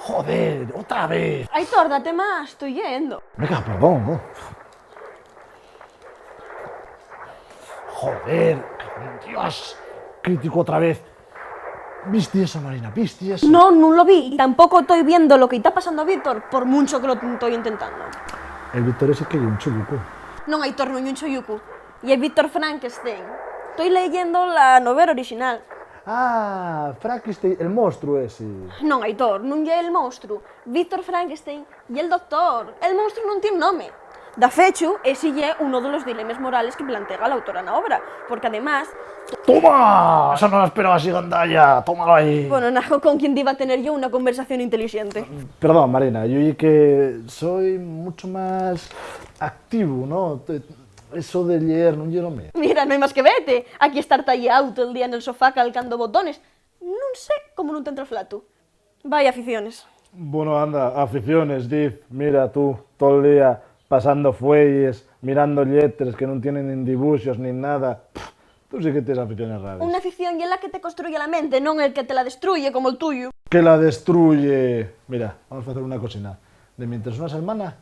Joder, otra vez. Aitor, date más, estoy yendo. Venga, perdón, ¿no? Joder, Dios. Crítico otra vez. ¿Viste eso, Marina? ¿Viste eso? No, no lo vi. Y tampoco estoy viendo lo que está pasando a Víctor, por mucho que lo estoy intentando. El Víctor ese que hay un chuluco. Non, Aitor, non é un Choyuku. E é Víctor Frankenstein. Estoy leyendo la novela original. Ah, Frankenstein, el monstruo ese. Non, Aitor, non é el monstru. Víctor Frankenstein e el doctor. El monstru non ten nome. Da fecho, ese é uno dos dilemas morales que plantea la autora na obra. Porque, además... ¡Toma! Eso no lo esperaba así, gandalla. Tómalo ahí. Bueno, najo con quien iba a tener yo una conversación inteligente. Perdón, Marina, yo oí que soy mucho más activo, ¿no? Eso de leer non lleno me. Mira, non hai máis que vete. Aquí estar tallado todo el día en el sofá calcando botones. Non sé como non te entra o flato. Vai, aficiones. Bueno, anda, aficiones, Diz. Mira tú, todo el día pasando fuelles, mirando letras que non tienen ni dibuixos ni nada. Tú sí que tienes aficiones raras. Una afición é la que te construye la mente, non el que te la destruye como el tuyo. Que la destruye. Mira, vamos a hacer una cosina. De mientras una semana,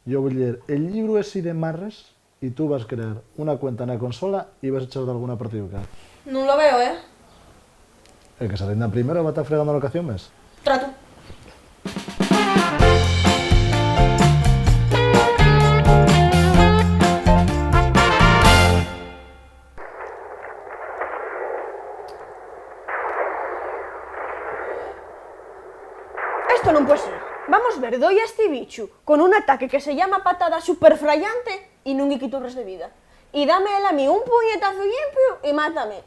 yo voy a leer el libro ese de Marres y tú vas a crear una cuenta en la consola y vas a echar de alguna partida. Non lo veo, El que se rinda primero va a estar fregando locaciones. Trato. Esto non puede ser. Vamos ver, doy a este bicho con un ataque que se llama patada superfrayante y non lle quito res de vida. Y dame él a mí un puñetazo limpio y mátame.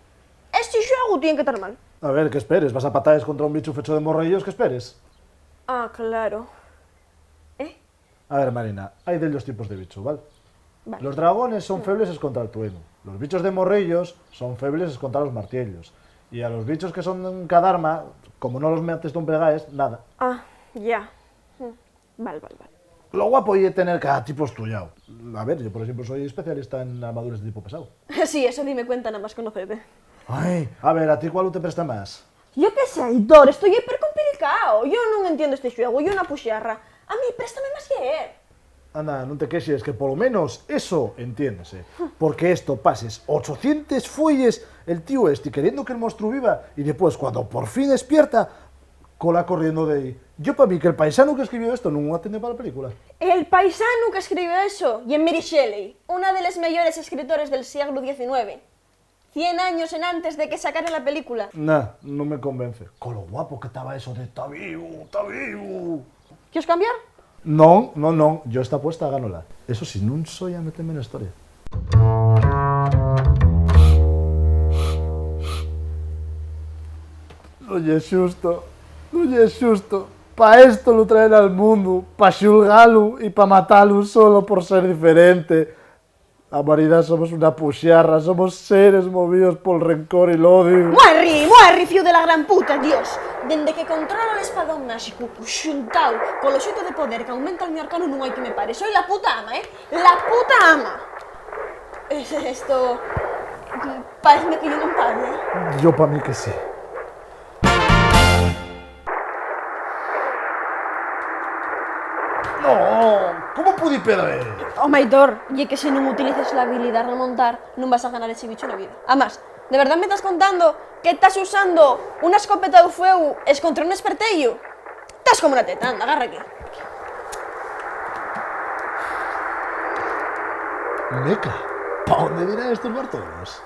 Este xogo tiene que estar mal. A ver, ¿qué esperes? ¿Vas a patadas contra un bicho fecho de morrillos? ¿Qué esperes? Ah, claro. A ver, Marina, hay de los tipos de bicho, ¿vale? Vale. Los dragones son febles contra el trueno. Los bichos de morrillos son febles contra los martillos. Y a los bichos que son cada arma, como no los metes de un pregaes, nada. Ah, ya. Vale. Lo guapo es tener cada tipo estudiado. A ver, yo por ejemplo soy especialista en armaduras de tipo pesado. Sí, eso ni me cuenta nada más conocerte. Ay, a ver, ¿a ti cuál te presta más? Yo qué sé, Aitor, estoy hiper complicado. Yo no entiendo este juego, yo una puxarra. A mí, préstame más que él. Anda, no te queixes, que por lo menos eso entiéndese. Porque esto pases 800 fuelles el tío este queriendo que el monstruo viva y después cuando por fin despierta, cola corriendo de ahí. Yo para mí que el paisano que escribió esto no atende para la película. El paisano que escribió eso, y en Mary Shelley, una de las mejores escritores del siglo XIX. 100 años en antes de que sacara la película. Nah, no me convence. Con lo guapo que estaba eso de está vivo, está vivo. ¿Quieres cambiar? No, yo esta apuesta ganola. Eso sí, no soy a meterme en la historia. Oye, xusto. Pa esto lo traen al mundo, pa xulgalo y pa matalo solo por ser diferente. La humanidad somos una puxarra, somos seres movidos por el rencor y el odio. Muerri, fío de la gran puta, Dios. Dende que controlo el espadón máxico, xuntao, con lo xeito de poder que aumenta el mi arcano non hai que me pare. Soy la puta ama, La puta ama. Esto... Parece que yo non pare, Yo pa mí que sí. No, ¿cómo pude perder? Oh, Aitor, y que si non utilices la habilidad remontar, non vas a ganar ese bicho na vida. Además, ¿de verdad me estás contando que estás usando una escopeta de fuego es contra un espertello? Estás como una teta, anda, agarra aquí. Meca, ¿pa dónde dirán estos bartolomés?